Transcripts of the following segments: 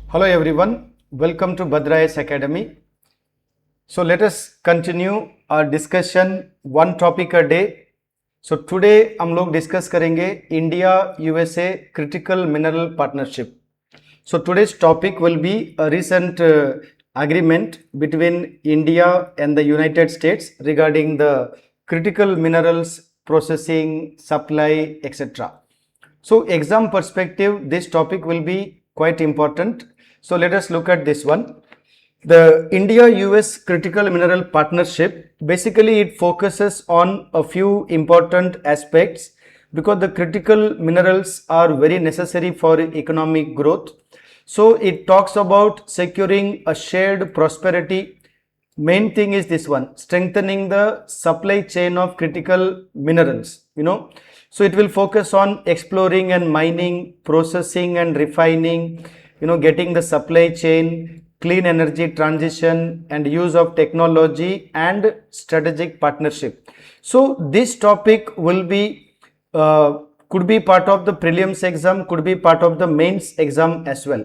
Hello everyone, welcome to BhadraIASAcademy. So let us continue our discussion one topic a day. So today हम लोग discuss करेंगे India USA Critical Mineral Partnership. So today's topic will be a recent agreement between India and the United States regarding the critical minerals processing, supply, etc. So exam perspective, this topic will be quite important. So let us look at this one. The India-US Critical Mineral Partnership, basically it focuses on a few important aspects because the critical minerals are very necessary for economic growth. So it talks about securing a shared prosperity. Main thing is this one, strengthening the supply chain of critical minerals, So it will focus on exploring and mining, processing and refining, getting the supply chain, clean energy transition and use of technology and strategic partnership. So this topic will be, could be part of the prelims exam, could be part of the mains exam as well.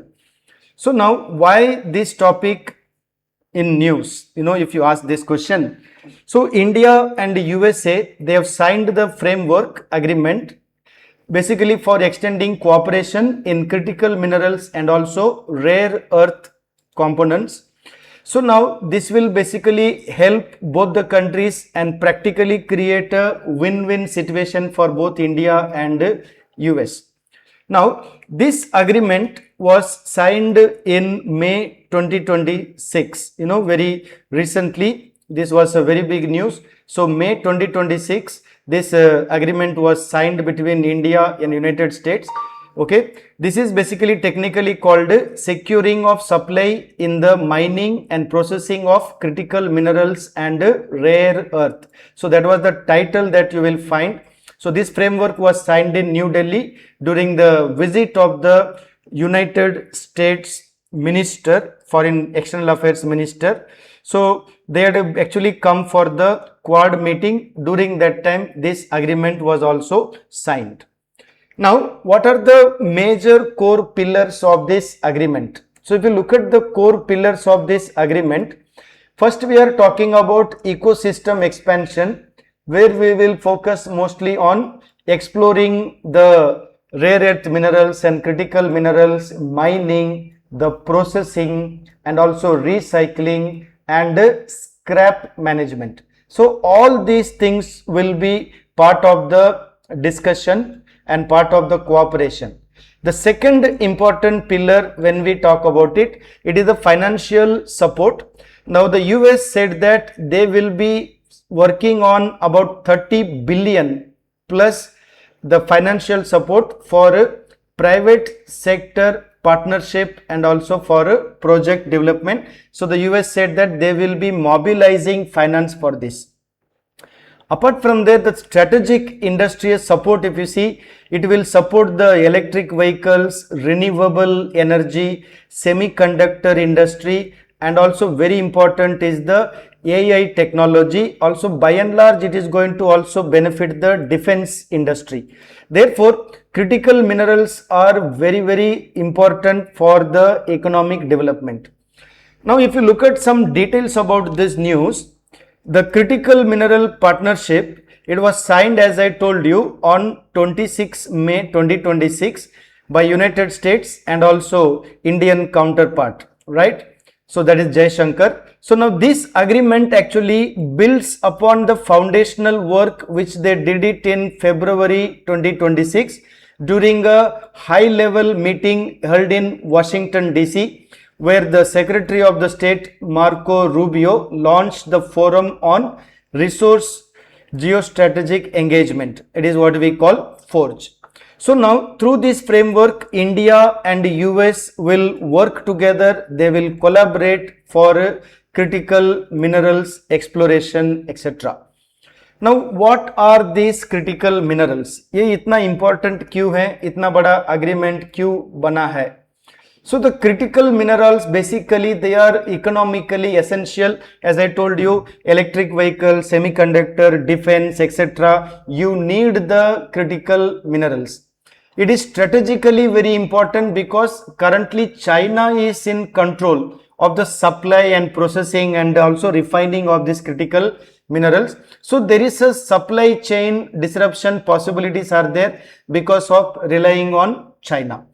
So now why this topic in news, if you ask this question. So India and USA, they have signed the framework agreement basically for extending cooperation in critical minerals and also rare earth components. So now this will basically help both the countries and practically create a win-win situation for both India and US. Now this agreement was signed in May 2026, very recently. This was a very big news. So May 2026, this agreement was signed between India and United States. Okay, this is basically technically called securing of supply in the mining and processing of critical minerals and rare earth. So that was the title that you will find. So this framework was signed in New Delhi during the visit of the United States Minister, Foreign External Affairs Minister. So they had actually come for the Quad meeting. During that time, this agreement was also signed. Now, what are the major core pillars of this agreement? So if you look at the core pillars of this agreement, first we are talking about ecosystem expansion, where we will focus mostly on exploring the rare earth minerals and critical minerals, mining, the processing and also recycling and scrap management. So all these things will be part of the discussion and part of the cooperation. The second important pillar when we talk about it, it is the financial support. Now the US said that they will be working on about 30 billion plus the financial support for private sector partnership and also for project development. So the US said that they will be mobilizing finance for this. Apart from that, the strategic industrial support, if you see, it will support the electric vehicles, renewable energy, semiconductor industry, and also very important is the AI technology. Also by and large, it is going to also benefit the defense industry. Therefore, critical minerals are very, very important for the economic development. Now, if you look at some details about this news, the critical mineral partnership, it was signed, as I told you, on 26 May 2026 by United States and also Indian counterpart, right? So that is Jai Shankar. So now this agreement actually builds upon the foundational work which they did it in February 2026 during a high level meeting held in Washington DC, where the Secretary of the State Marco Rubio launched the forum on resource geostrategic engagement. It is what we call FORGE. So now through this framework, India and US will work together. They will collaborate for critical minerals exploration, etc. Now what are these critical minerals? ये इतना important क्यों है? इतना बड़ा agreement क्यों बना है? So the critical minerals, basically they are economically essential. As I told you, electric vehicle, semiconductor, defense, etc. You need the critical minerals. It is strategically very important because currently China is in control of the supply and processing and also refining of these critical minerals. So there is a supply chain disruption possibilities are there because of relying on China.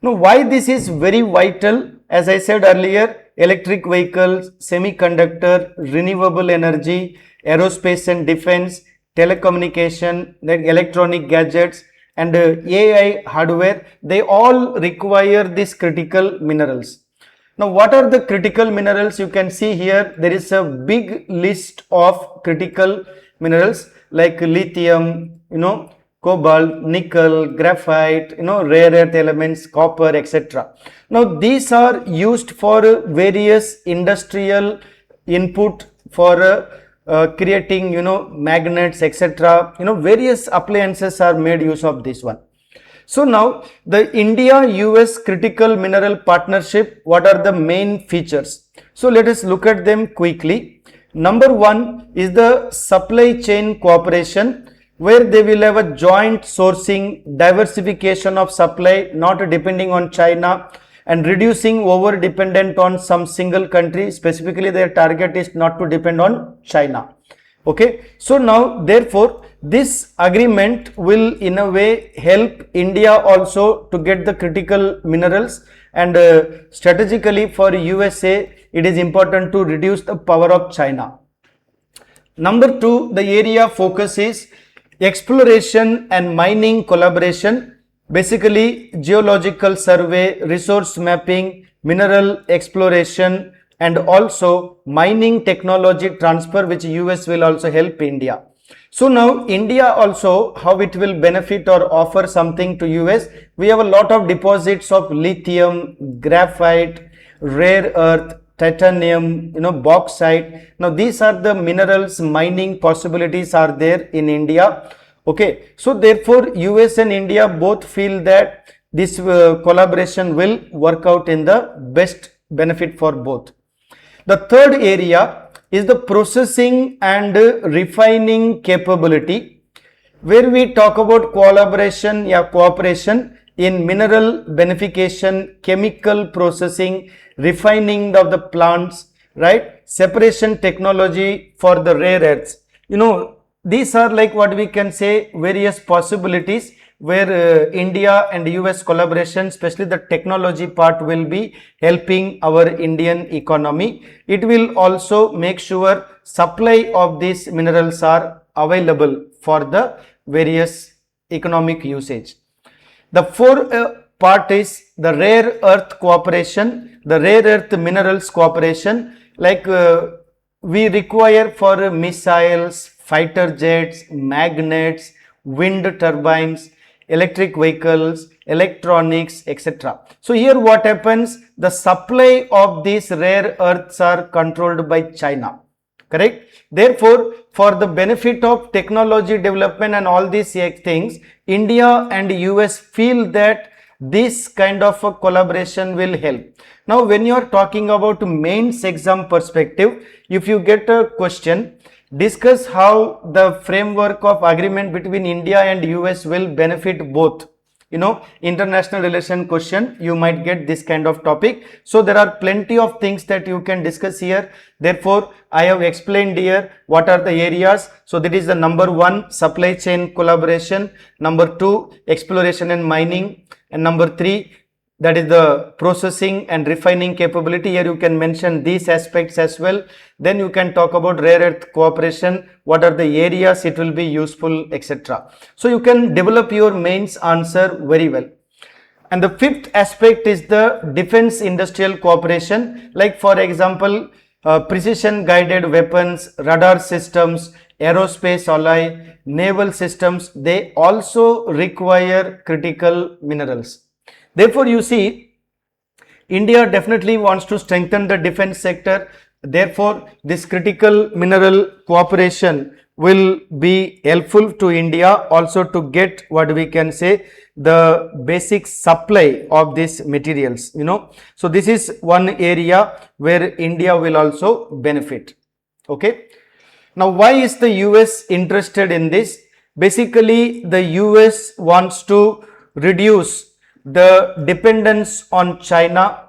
Now, why this is very vital? As I said earlier, electric vehicles, semiconductor, renewable energy, aerospace and defense, telecommunication, like electronic gadgets, and AI hardware, they all require these critical minerals. Now, what are the critical minerals? You can see here, there is a big list of critical minerals like lithium, cobalt, nickel, graphite, rare earth elements, copper, etc. Now, these are used for various industrial input for creating, magnets, etc. Various appliances are made use of this one. So now the India-US critical mineral partnership, what are the main features? So let us look at them quickly. Number one is the supply chain cooperation, where they will have a joint sourcing, diversification of supply, not depending on China, and reducing over dependent on some single country. Specifically, their target is not to depend on China. Okay, so now therefore this agreement will in a way help India also to get the critical minerals, and strategically for USA it is important to reduce the power of China. Number two, the area focus is exploration and mining collaboration. Basically geological survey, resource mapping, mineral exploration, and also mining technology transfer, which US will also help India. So now India also, how it will benefit or offer something to US, we have a lot of deposits of lithium, graphite, rare earth, titanium, bauxite. Now these are the minerals mining possibilities are there in India. Okay, so therefore US and India both feel that this collaboration will work out in the best benefit for both. The third area is the processing and refining capability, where we talk about collaboration cooperation in mineral beneficiation, chemical processing, refining of the plants, right? Separation technology for the rare earths. These are like what we can say various possibilities where India and US collaboration, especially the technology part, will be helping our Indian economy. It will also make sure supply of these minerals are available for the various economic usage. The fourth part is the rare earth cooperation, the rare earth minerals cooperation, like we require for missiles, fighter jets, magnets, wind turbines, electric vehicles, electronics, etc. So here what happens, the supply of these rare earths are controlled by China, correct? Therefore, for the benefit of technology development and all these things, India and US feel that this kind of a collaboration will help. Now, when you are talking about mains exam perspective, if you get a question, discuss how the framework of agreement between India and US will benefit both. International relation question, you might get this kind of topic. So there are plenty of things that you can discuss here. Therefore, I have explained here what are the areas. So that is the number one, supply chain collaboration. Number two, exploration and mining. And number three, that is the processing and refining capability. Here you can mention these aspects as well. Then you can talk about rare earth cooperation, what are the areas it will be useful, etc. So you can develop your mains answer very well. And the fifth aspect is the defense industrial cooperation, like for example, precision guided weapons, radar systems, aerospace alloy, naval systems, they also require critical minerals. Therefore, you see, India definitely wants to strengthen the defense sector. Therefore, this critical mineral cooperation will be helpful to India also to get what we can say the basic supply of these materials, So this is one area where India will also benefit. Okay. Now, why is the US interested in this? Basically, the US wants to reduce the dependence on China,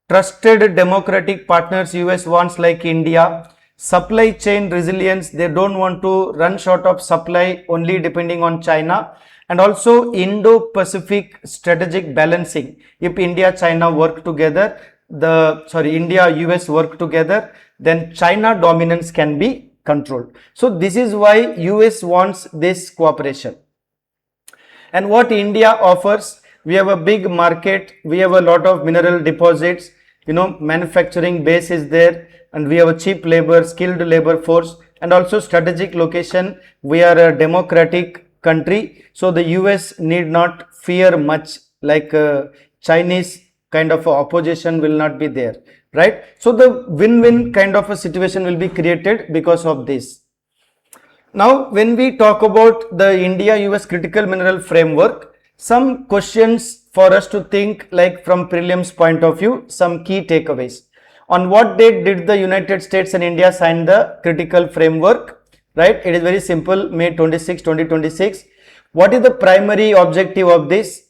trusted democratic partners US wants like India, supply chain resilience, they don't want to run short of supply only depending on China, and also Indo-Pacific strategic balancing. If India-China work together, India-US work together, then China dominance can be controlled. So this is why US wants this cooperation. And what India offers, we have a big market, we have a lot of mineral deposits, manufacturing base is there, and we have a cheap labor, skilled labor force, and also strategic location. We are a democratic country, so the US need not fear much, like Chinese kind of opposition will not be there, right? So the win-win kind of a situation will be created because of this. Now, when we talk about the India-US critical mineral framework, some questions for us to think, like from prelims point of view, some key takeaways. On what date did the United States and India sign the critical framework? Right? It is very simple, May 26, 2026. What is the primary objective of this?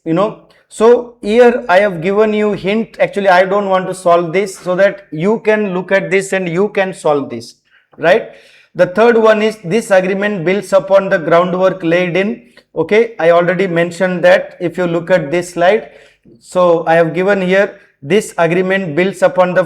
So here I have given you hint. Actually, I don't want to solve this, so that you can look at this and you can solve this, right? The third one is, this agreement builds upon the groundwork laid in. Okay, I already mentioned that. If you look at this slide, so I have given here, this agreement builds upon the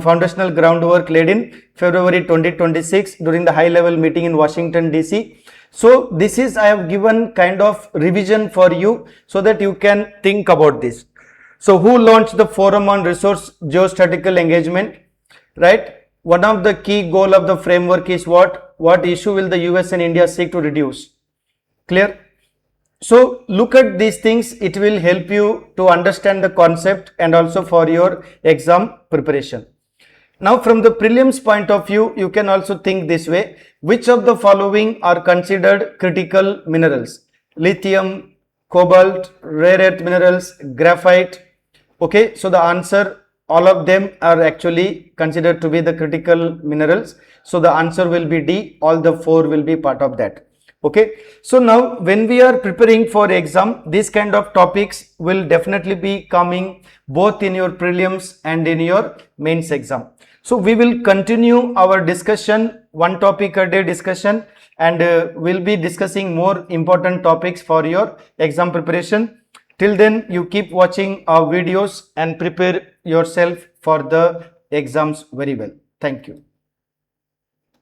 foundational groundwork laid in February 2026 during the high level meeting in Washington DC. So this is, I have given kind of revision for you so that you can think about this. So who launched the Forum on Resource Geostrategical Engagement, right? One of the key goal of the framework is what? What issue will the US and India seek to reduce? Clear? So look at these things, it will help you to understand the concept and also for your exam preparation. Now from the prelims point of view, you can also think this way. Which of the following are considered critical minerals? Lithium, cobalt, rare earth minerals, graphite. Okay, so the answer, all of them are actually considered to be the critical minerals. So the answer will be D, all the four will be part of that. Okay, so now when we are preparing for exam, these kind of topics will definitely be coming both in your prelims and in your mains exam. So we will continue our discussion, one topic a day discussion, and we'll be discussing more important topics for your exam preparation. Till then, you keep watching our videos and prepare yourself for the exams very well. Thank you.